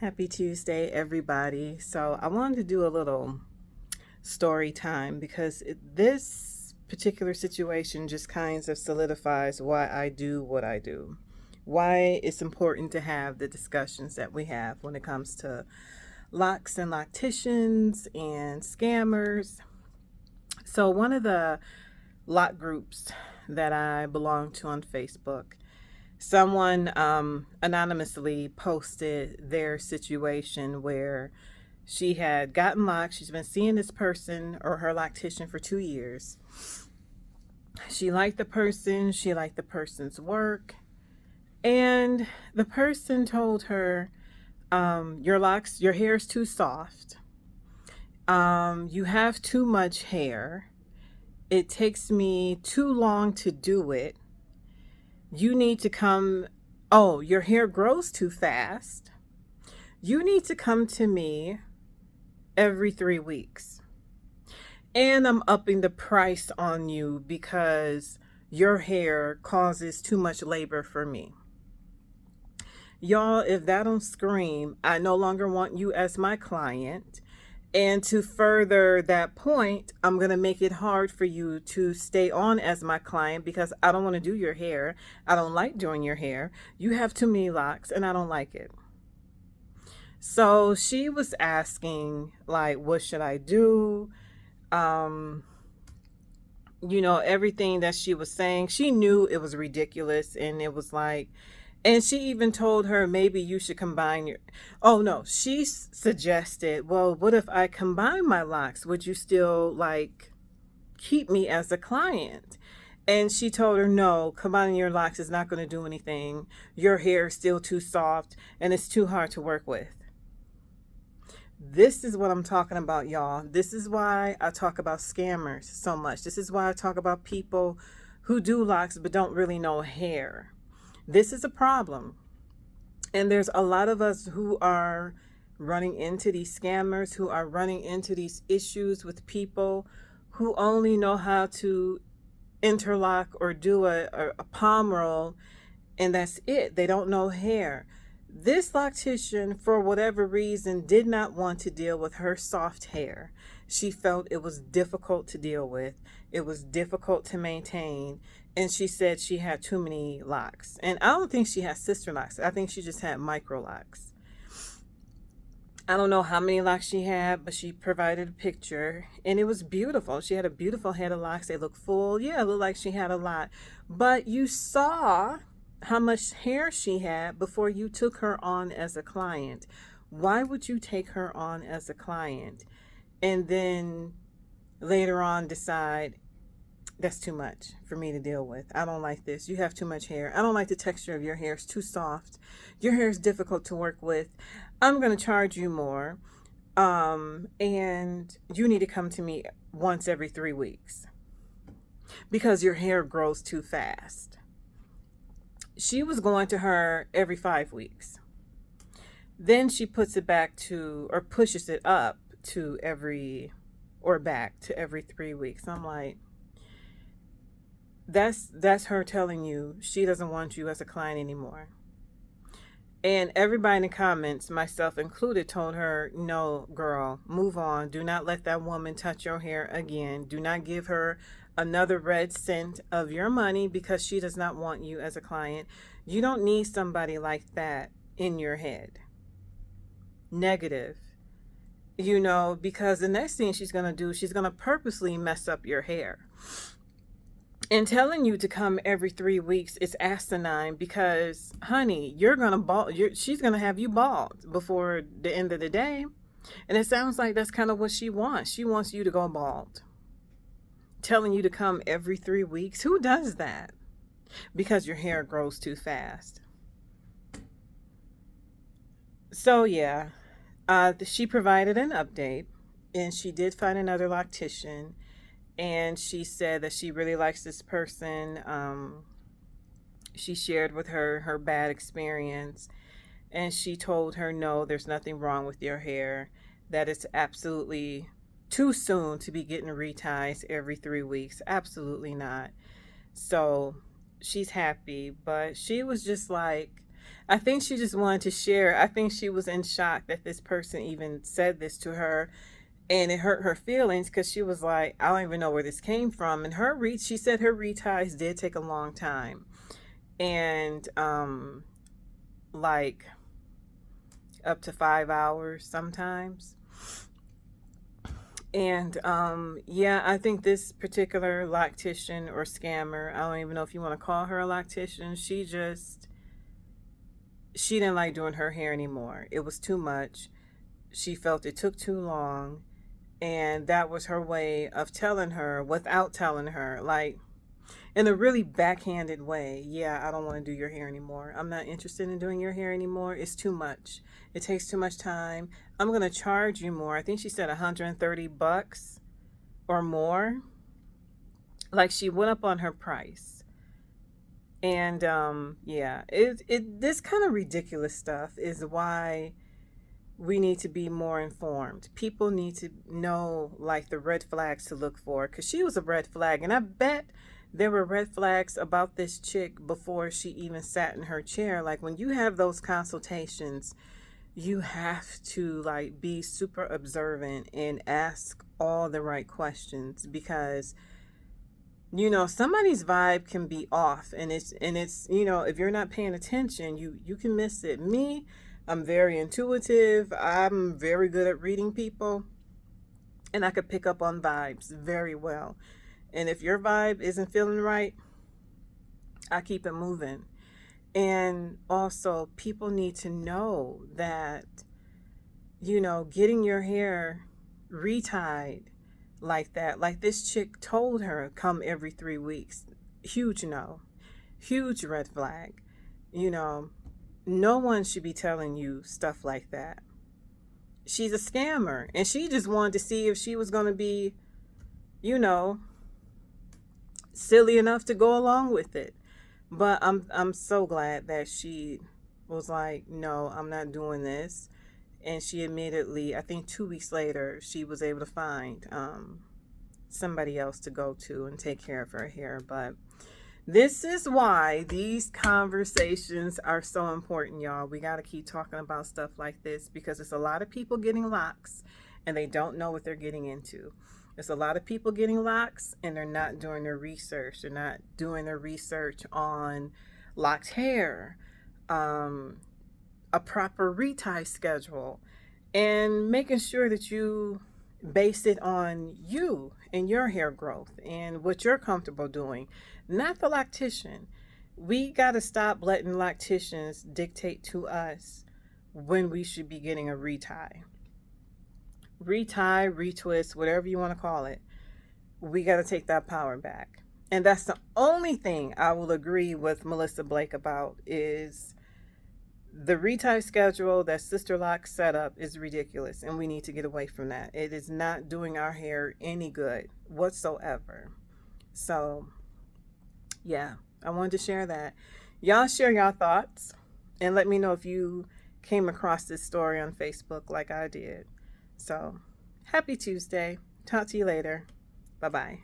Happy Tuesday, everybody. So, I wanted to do a little story time because this particular situation just kind of solidifies why I do what I do. Why it's important to have the discussions that we have when it comes to locks and locticians and scammers. So, one of the lock groups that I belong to on Facebook, someone anonymously posted their situation where she had gotten locked. She's been seeing this person or her loctician for 2 years. She liked the person, she liked the person's work, and the person told her, your hair is too soft. You have too much hair. It takes me too long to do it. You need to come. Oh, your hair grows too fast. You need to come to me every 3 weeks. And I'm upping the price on you because your hair causes too much labor for me. Y'all, if that don't scream, I no longer want you as my client. And to further that point, I'm going to make it hard for you to stay on as my client because I don't want to do your hair. I don't like doing your hair. You have too many locks and I don't like it. So she was asking, like, what should I do? Everything that she was saying, she knew it was ridiculous. And it was like, and she even told her maybe you should combine your. Oh no, she suggested, well, what if I combine my locks? Would you still like keep me as a client? And she told her, no, combining your locks is not going to do anything. Your hair is still too soft and it's too hard to work with. This is what I'm talking about, y'all. This is why I talk about scammers so much. This is why I talk about people who do locks but don't really know hair. This is a problem. And there's a lot of us who are running into these scammers, who are running into these issues with people who only know how to interlock or do a palm roll, and that's it. They don't know hair. This loctician, for whatever reason, did not want to deal with her soft hair. She felt it was difficult to deal with. It was difficult to maintain. And she said she had too many locks. And I don't think she had sister locks. I think she just had micro locks. I don't know how many locks she had, but she provided a picture. And it was beautiful. She had a beautiful head of locks. They looked full. Yeah, it looked like she had a lot. But you saw how much hair she had before you took her on as a client. Why would you take her on as a client and then later on decide that's too much for me to deal with? I don't like this. You have too much hair. I don't like the texture of your hair. It's too soft. Your hair is difficult to work with. I'm going to charge you more. And you need to come to me once every 3 weeks because your hair grows too fast. She was going to her every 5 weeks. Then she puts it back to, or pushes it up to back to every 3 weeks. I'm like, that's her telling you she doesn't want you as a client anymore. And everybody in the comments, myself included, told her, no, girl, move on. Do not let that woman touch your hair again. Do not give her another red cent of your money because she does not want you as a client. You don't need somebody like that in your head. Negative. Because the next thing she's going to do, she's going to purposely mess up your hair. And telling you to come every 3 weeks is asinine because, honey, you're going to bald. She's going to have you bald before the end of the day. And it sounds like that's kind of what she wants. She wants you to go bald. Telling you to come every 3 weeks. Who does that? Because your hair grows too fast. So, yeah, she provided an update and she did find another loctician. And she said that she really likes this person. She shared with her bad experience. And she told her, no, there's nothing wrong with your hair. That it's absolutely too soon to be getting reties every 3 weeks. Absolutely not. So she's happy. But she was just like, I think she just wanted to share. I think she was in shock that this person even said this to her, and it hurt her feelings because she was like, I don't even know where this came from. And she said her reties did take a long time, and like up to 5 hours sometimes. And yeah, I think this particular loctician or scammer, I don't even know if you want to call her a loctician, she didn't like doing her hair anymore. It was too much. She felt it took too long, and that was her way of telling her without telling her, like in a really backhanded way. Yeah, I don't want to do your hair anymore. I'm not interested in doing your hair anymore. It's too much. It takes too much time. I'm going to charge you more. I think she said $130 or more. Like, she went up on her price. And yeah, this kind of ridiculous stuff is why we need to be more informed. People need to know, like, the red flags to look for, because she was a red flag. And I bet there were red flags about this chick before she even sat in her chair. Like, when you have those consultations, you have to, like, be super observant and ask all the right questions, because somebody's vibe can be off, and it's if you're not paying attention, you can miss it. Me, I'm very intuitive. I'm very good at reading people, and I could pick up on vibes very well. And if your vibe isn't feeling right, I keep it moving. And also, people need to know that, getting your hair retied like that, like this chick told her, come every 3 weeks. Huge no. Huge red flag. No one should be telling you stuff like that. She's a scammer, and she just wanted to see if she was going to be, silly enough to go along with it. But I'm so glad that she was like, no, I'm not doing this. And she immediately, I think 2 weeks later, she was able to find somebody else to go to and take care of her hair. But this is why these conversations are so important, y'all. We got to keep talking about stuff like this, because it's a lot of people getting locks and they don't know what they're getting into. There's a lot of people getting locks and they're not doing their research. They're not doing their research on locked hair, a proper retie schedule, and making sure that you base it on you and your hair growth and what you're comfortable doing, not the loctician. We got to stop letting locticians dictate to us when we should be getting a retie, retwist, whatever you want to call it. We got to take that power back. And that's the only thing I will agree with Melissa Blake about, is the retie schedule that Sister Lock set up is ridiculous, and we need to get away from that. It is not doing our hair any good whatsoever. So, yeah, I wanted to share that. Y'all share your thoughts and let me know if you came across this story on Facebook like I did. So, happy Tuesday. Talk to you later. Bye-bye.